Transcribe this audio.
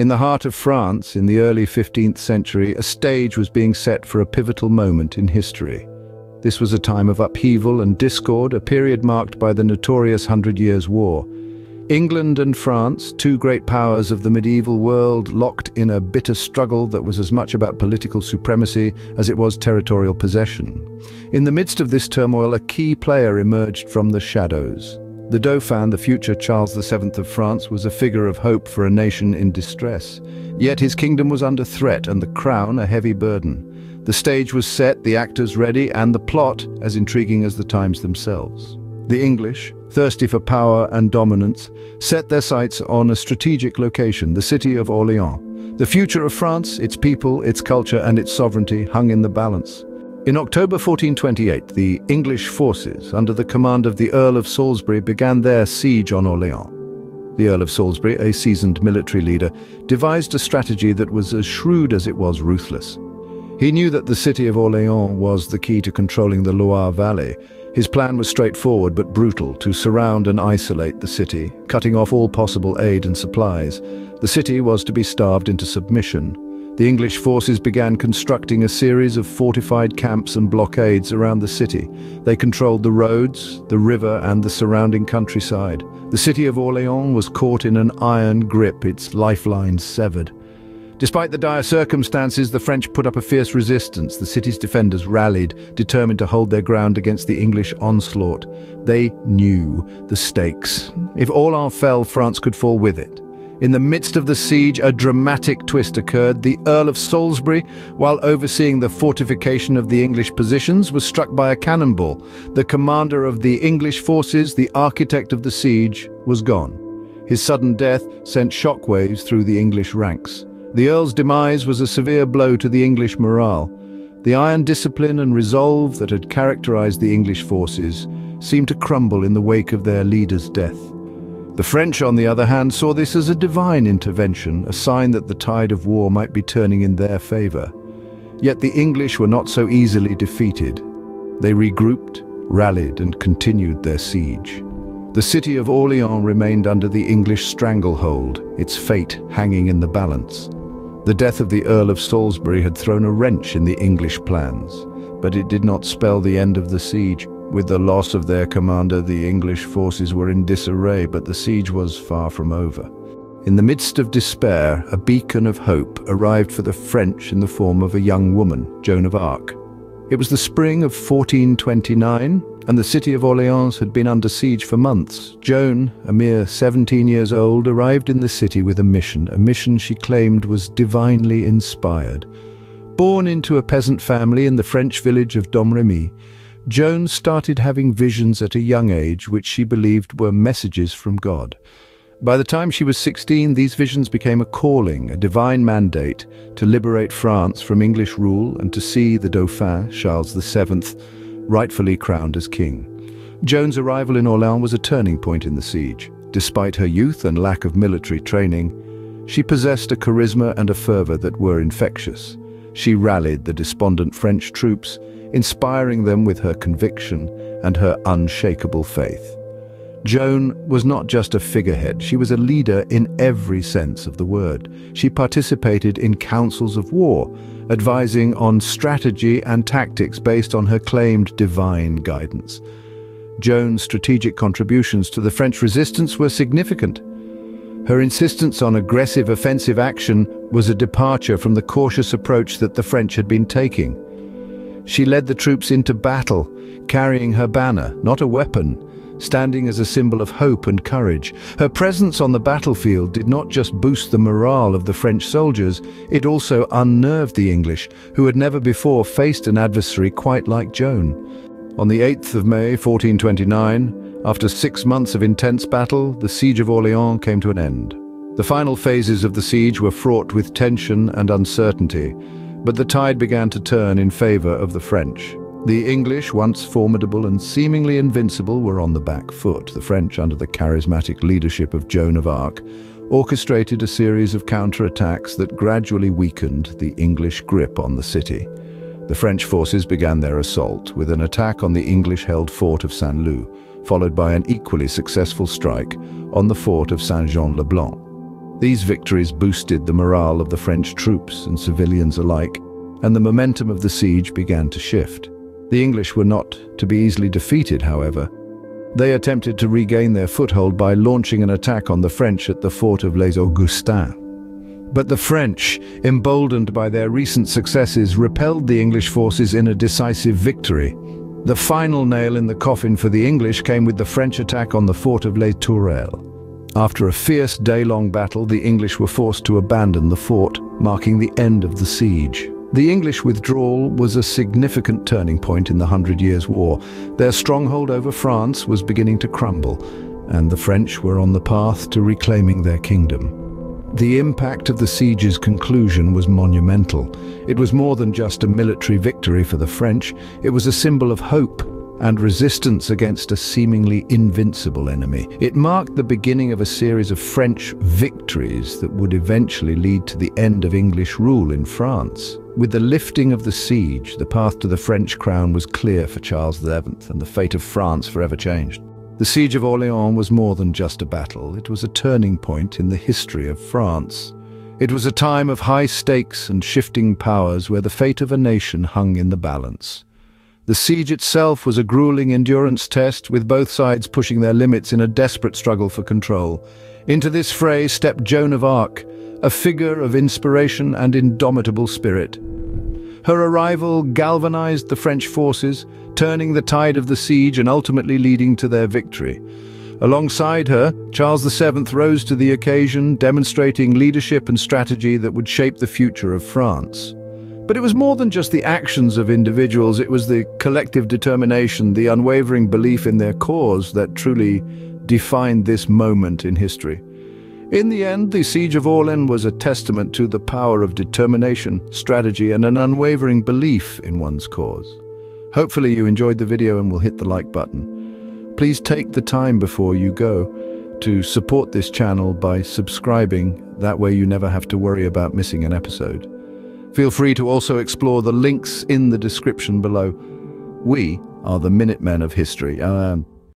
In the heart of France, in the early 15th century, a stage was being set for a pivotal moment in history. This was a time of upheaval and discord, a period marked by the notorious Hundred Years' War. England and France, two great powers of the medieval world, locked in a bitter struggle that was as much about political supremacy as it was territorial possession. In the midst of this turmoil, a key player emerged from the shadows. The Dauphin, the future Charles VII of France, was a figure of hope for a nation in distress. Yet his kingdom was under threat and the crown a heavy burden. The stage was set, the actors ready, and the plot as intriguing as the times themselves. The English, thirsty for power and dominance, set their sights on a strategic location, the city of Orléans. The future of France, its people, its culture, and its sovereignty hung in the balance. In October 1428, the English forces, under the command of the Earl of Salisbury, began their siege on Orléans. The Earl of Salisbury, a seasoned military leader, devised a strategy that was as shrewd as it was ruthless. He knew that the city of Orléans was the key to controlling the Loire Valley. His plan was straightforward but brutal: to surround and isolate the city, cutting off all possible aid and supplies. The city was to be starved into submission. The English forces began constructing a series of fortified camps and blockades around the city. They controlled the roads, the river, and the surrounding countryside. The city of Orléans was caught in an iron grip, its lifelines severed. Despite the dire circumstances, the French put up a fierce resistance. The city's defenders rallied, determined to hold their ground against the English onslaught. They knew the stakes. If Orléans fell, France could fall with it. In the midst of the siege, a dramatic twist occurred. The Earl of Salisbury, while overseeing the fortification of the English positions, was struck by a cannonball. The commander of the English forces, the architect of the siege, was gone. His sudden death sent shockwaves through the English ranks. The Earl's demise was a severe blow to the English morale. The iron discipline and resolve that had characterized the English forces seemed to crumble in the wake of their leader's death. The French, on the other hand, saw this as a divine intervention, a sign that the tide of war might be turning in their favor. Yet the English were not so easily defeated. They regrouped, rallied, and continued their siege. The city of Orléans remained under the English stranglehold, its fate hanging in the balance. The death of the Earl of Salisbury had thrown a wrench in the English plans, but it did not spell the end of the siege. With the loss of their commander, the English forces were in disarray, but the siege was far from over. In the midst of despair, a beacon of hope arrived for the French in the form of a young woman, Joan of Arc. It was the spring of 1429, and the city of Orléans had been under siege for months. Joan, a mere 17 years old, arrived in the city with a mission she claimed was divinely inspired. Born into a peasant family in the French village of Domremy, Joan started having visions at a young age which she believed were messages from God. By the time she was 16, these visions became a calling, a divine mandate to liberate France from English rule and to see the Dauphin, Charles VII, rightfully crowned as king. Joan's arrival in Orléans was a turning point in the siege. Despite her youth and lack of military training, she possessed a charisma and a fervor that were infectious. She rallied the despondent French troops, inspiring them with her conviction and her unshakable faith. Joan was not just a figurehead, she was a leader in every sense of the word. She participated in councils of war, advising on strategy and tactics based on her claimed divine guidance. Joan's strategic contributions to the French resistance were significant. Her insistence on aggressive offensive action was a departure from the cautious approach that the French had been taking. She led the troops into battle, carrying her banner, not a weapon, standing as a symbol of hope and courage. Her presence on the battlefield did not just boost the morale of the French soldiers, it also unnerved the English, who had never before faced an adversary quite like Joan. On the 8th of May, 1429, after 6 months of intense battle, the Siege of Orléans came to an end. The final phases of the siege were fraught with tension and uncertainty, but the tide began to turn in favor of the French. The English, once formidable and seemingly invincible, were on the back foot. The French, under the charismatic leadership of Joan of Arc, orchestrated a series of counterattacks that gradually weakened the English grip on the city. The French forces began their assault with an attack on the English-held fort of Saint-Lô, followed by an equally successful strike on the fort of Saint-Jean-le-Blanc. These victories boosted the morale of the French troops and civilians alike, and the momentum of the siege began to shift. The English were not to be easily defeated, however. They attempted to regain their foothold by launching an attack on the French at the fort of Les Augustins. But the French, emboldened by their recent successes, repelled the English forces in a decisive victory. The final nail in the coffin for the English came with the French attack on the fort of Les Tourelles. After a fierce day-long battle, the English were forced to abandon the fort, marking the end of the siege. The English withdrawal was a significant turning point in the 100 Years' War. Their stronghold over France was beginning to crumble, and the French were on the path to reclaiming their kingdom. The impact of the siege's conclusion was monumental. It was more than just a military victory for the French. It was a symbol of hope and resistance against a seemingly invincible enemy. It marked the beginning of a series of French victories that would eventually lead to the end of English rule in France. With the lifting of the siege, the path to the French crown was clear for Charles VII, and the fate of France forever changed. The Siege of Orléans was more than just a battle. It was a turning point in the history of France. It was a time of high stakes and shifting powers where the fate of a nation hung in the balance. The siege itself was a grueling endurance test, with both sides pushing their limits in a desperate struggle for control. Into this fray stepped Joan of Arc, a figure of inspiration and indomitable spirit. Her arrival galvanized the French forces, turning the tide of the siege and ultimately leading to their victory. Alongside her, Charles VII rose to the occasion, demonstrating leadership and strategy that would shape the future of France. But it was more than just the actions of individuals. It was the collective determination, the unwavering belief in their cause that truly defined this moment in history. In the end, the Siege of Orléans was a testament to the power of determination, strategy, and an unwavering belief in one's cause. Hopefully you enjoyed the video and will hit the like button. Please take the time before you go to support this channel by subscribing. That way you never have to worry about missing an episode. Feel free to also explore the links in the description below. We are the Minutemen of History.